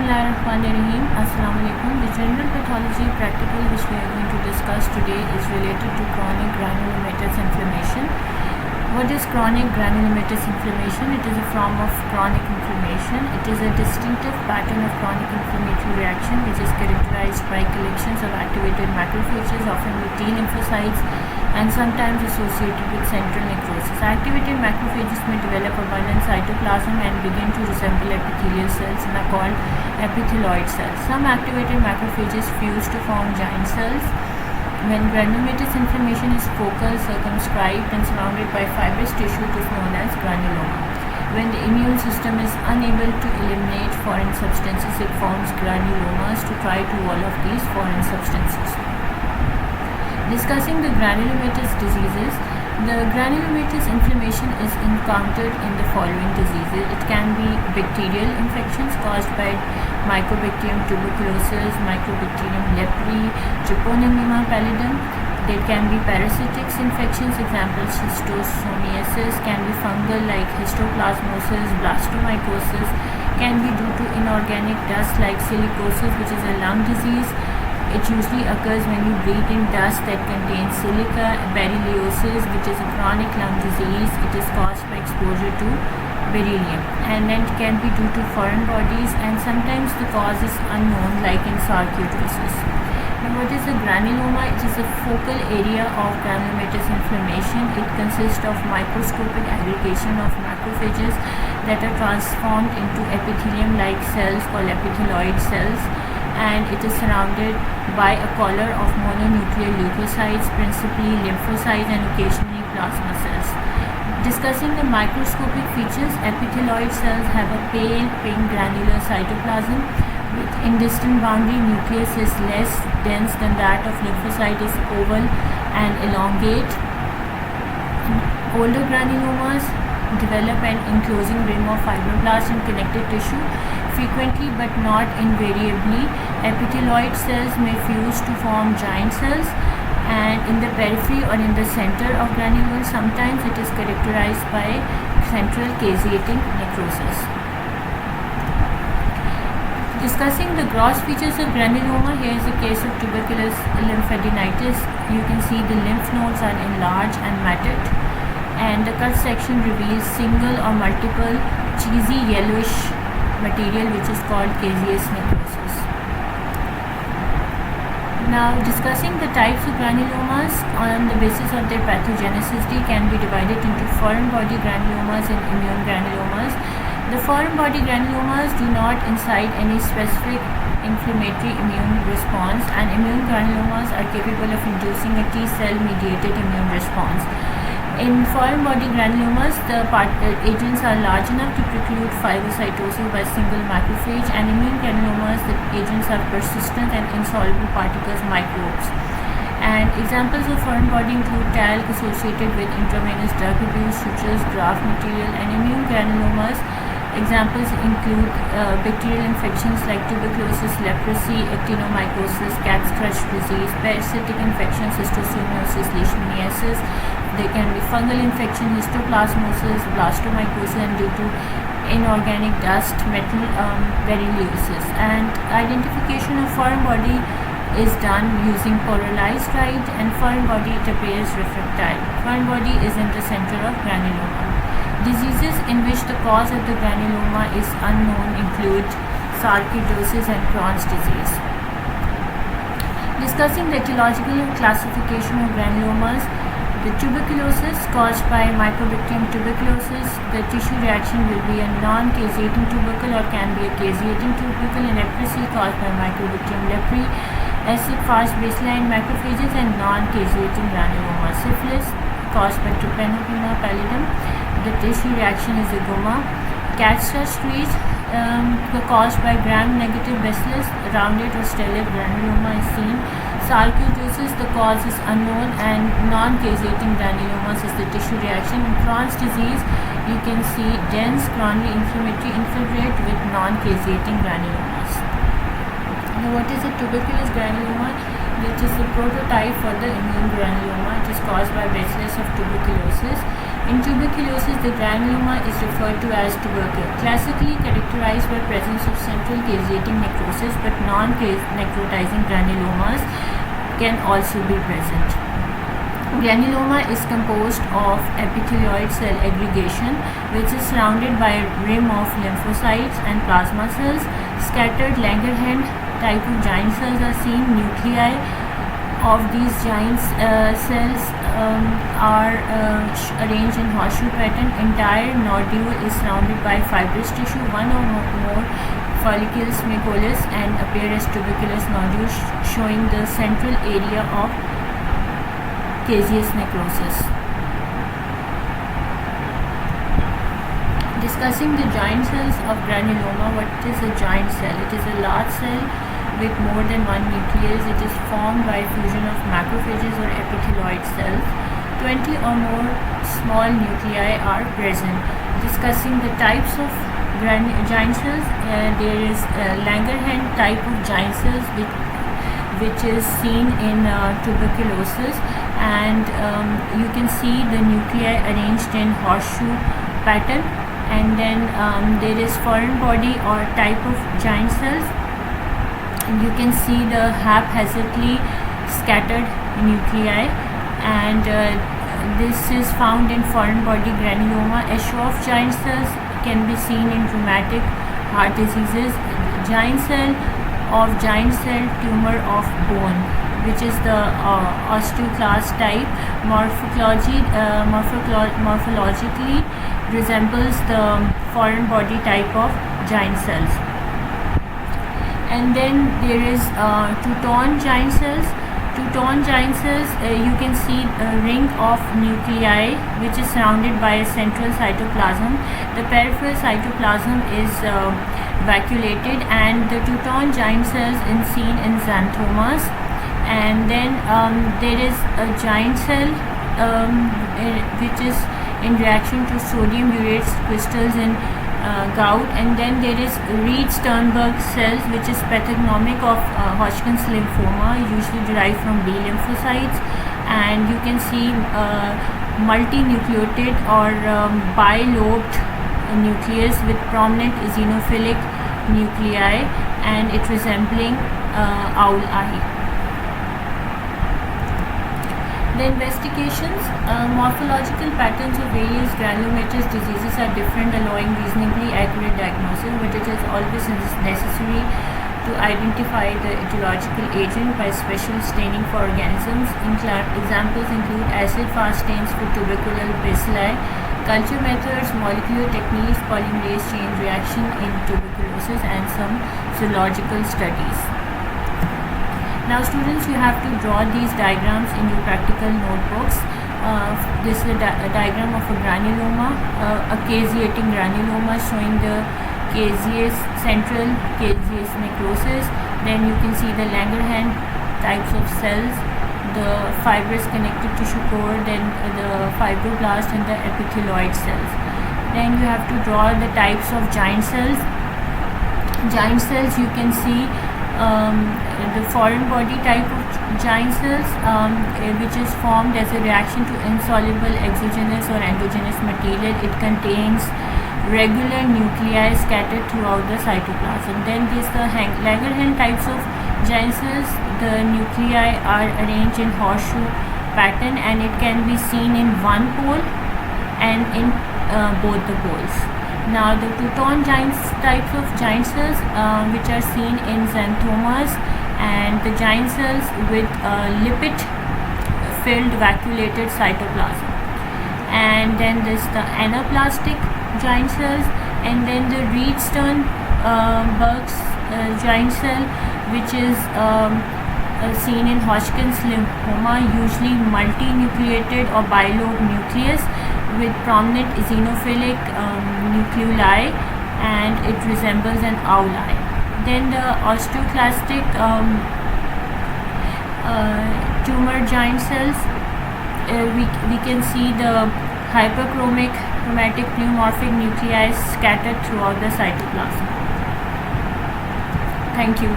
Bismillahirrahmanirrahim. Assalamu alaikum. The general pathology practical which we are going to discuss today is related to chronic granulomatous inflammation. What is chronic granulomatous inflammation? It is a form of chronic inflammation. It is a distinctive pattern of chronic inflammatory reaction which is characterized by collections of activated macrophages, often with T lymphocytes, and sometimes associated with central necrosis. Activated macrophages may develop abundant cytoplasm and begin to resemble epithelial cells and are called epithelioid cells. Some activated macrophages fuse to form giant cells. When granulomatous inflammation is focal, circumscribed, and surrounded by fibrous tissue, it is known as granuloma. When the immune system is unable to eliminate foreign substances, it forms granulomas to try to wall off these foreign substances. Discussing the granulomatous diseases, the granulomatous inflammation is encountered in the following diseases. It can be bacterial infections caused by Mycobacterium tuberculosis, Mycobacterium leprae, Treponema pallidum. There can be parasitic infections, examples schistosomiasis, can be fungal like histoplasmosis, blastomycosis, can be due to inorganic dust like silicosis, which is a lung disease. It usually occurs when you breathe in dust that contains silica. Berylliosis, which is a chronic lung disease, it is caused by exposure to beryllium, and then it can be due to foreign bodies, and sometimes the cause is unknown, like in sarcoidosis. Now, what is a granuloma? It is a focal area of granulomatous inflammation. It consists of microscopic aggregation of macrophages that are transformed into epithelium-like cells called epithelioid cells, and it is surrounded by a collar of mononuclear leukocytes, principally lymphocytes and occasionally plasma cells. Discussing the microscopic features, epithelioid cells have a pale pink granular cytoplasm with indistinct boundary. Nucleus is less dense than that of lymphocyte, is oval and elongate. Older granulomas develop an enclosing rim of fibroblast and connective tissue. Frequently but not invariably, epithelioid cells may fuse to form giant cells, and in the periphery or in the center of granules, sometimes it is characterized by central caseating necrosis. Discussing the gross features of granuloma, here is a case of tuberculous lymphadenitis. You can see the lymph nodes are enlarged and matted, and the cut section reveals single or multiple cheesy yellowish material which is called caseous necrosis. Now, discussing the types of granulomas on the basis of their pathogenesis, they can be divided into foreign body granulomas and immune granulomas. The foreign body granulomas do not incite any specific inflammatory immune response, and immune granulomas are capable of inducing a T cell mediated immune response. In foreign body granulomas, the agents are large enough to preclude phagocytosis by single macrophage, and immune granulomas, the agents are persistent and insoluble particles, microbes. And examples of foreign body include talc associated with intravenous drug abuse, sutures, graft material, and immune granulomas. Examples include bacterial infections like tuberculosis, leprosy, actinomycosis, cat's crutch disease, parasitic infections, schistosomiasis, leishmaniasis. There can be fungal infection, histoplasmosis, blastomycosis, and due to inorganic dust, metal berylliosis. And identification of foreign body is done using polarized light, and foreign body, it appears refractile. Foreign body is in the center of granuloma. Diseases in which the cause of the granuloma is unknown include sarcoidosis and Crohn's disease. Discussing the etiological classification of granulomas, the tuberculosis caused by Mycobacterium tuberculosis, the tissue reaction will be a non-caseating tubercle or can be a caseating tubercle. In leprosy caused by Mycobacterium leprae, acid fast baseline macrophages and non-caseating granuloma. Syphilis caused by Treponema pallidum, the tissue reaction is a goma. Cat's crutch caused by gram-negative bacillus, rounded or stellate granuloma is seen. Sarcoidosis, the cause is unknown, and non-caseating granulomas is the tissue reaction. In Crohn's disease, you can see dense coronary inflammatory infiltrate with non-caseating granulomas. Now, what is a tuberculous granuloma? It is a prototype for the immune granuloma. It is caused by bacillus of tuberculosis. In tuberculosis, the granuloma is referred to as tubercle, classically characterized by presence of central caseating necrosis, but non-necrotizing granulomas can also be present. Granuloma is composed of epithelioid cell aggregation, which is surrounded by a rim of lymphocytes and plasma cells. Scattered Langerhans type of giant cells are seen. Nuclei of these giant cells are arranged in horseshoe pattern. Entire nodule is surrounded by fibrous tissue. One or more follicles may coalesce and appear as tuberculous nodules, showing the central area of caseous necrosis. Discussing the giant cells of granuloma. What is a giant cell? It is a large cell with more than one nucleus. It is formed by fusion of macrophages or epithelioid cells. 20 or more small nuclei are present. Discussing the types of giant cells, there is Langerhans type of giant cells which is seen in tuberculosis, and you can see the nuclei arranged in horseshoe pattern. And then there is foreign body or type of giant cells. You can see the haphazardly scattered nuclei, and this is found in foreign body granuloma. A show of giant cells can be seen in rheumatic heart diseases. Giant cell tumor of bone, which is the osteoclast type. Morphologically resembles the foreign body type of giant cells. And then there is two-tone giant cells. Two-tone giant cells, you can see a ring of nuclei which is surrounded by a central cytoplasm. The peripheral cytoplasm is vacuolated, and the two-tone giant cells is seen in xanthomas. And then there is a giant cell which is in reaction to sodium urate crystals in gout. And then there is Reed-Sternberg cells, which is pathognomic of Hodgkin's lymphoma, usually derived from B lymphocytes. And you can see multinucleated or bilobed nucleus with prominent eosinophilic nuclei, and it resembling owl eye. The investigations, morphological patterns of various granulomatous diseases are different, allowing reasonably accurate diagnosis, but it is always necessary to identify the etiological agent by special staining for organisms. Examples include acid-fast stains for tubercular bacilli, culture methods, molecular techniques, polymerase chain reaction in tuberculosis, and some zoological studies. Now students, you have to draw these diagrams in your practical notebooks. This is a diagram of a granuloma, a caseating granuloma showing the central caseous necrosis. Then you can see the Langerhans types of cells, the fibrous connective tissue core, then the fibroblast and the epithelioid cells. Then you have to draw the types of giant cells. Giant cells, you can see the foreign body type of giant cells, which is formed as a reaction to insoluble exogenous or endogenous material. It contains regular nuclei scattered throughout the cytoplasm. Then there is the Langerhans types of giant cells. The nuclei are arranged in horseshoe pattern, and it can be seen in one pole and in both the poles. Now the two-tone types of giant cells, which are seen in xanthomas, and the giant cells with lipid-filled vacuolated cytoplasm. And then there's the anaplastic giant cells, and then the Reed-Sternberg giant cell, which is seen in Hodgkin's lymphoma, usually multinucleated or bilobed nucleus with prominent eosinophilic nucleoli, and it resembles an owl eye. Then the osteoclastic tumor giant cells, we can see the hyperchromic chromatic pleomorphic nuclei scattered throughout the cytoplasm. Thank you.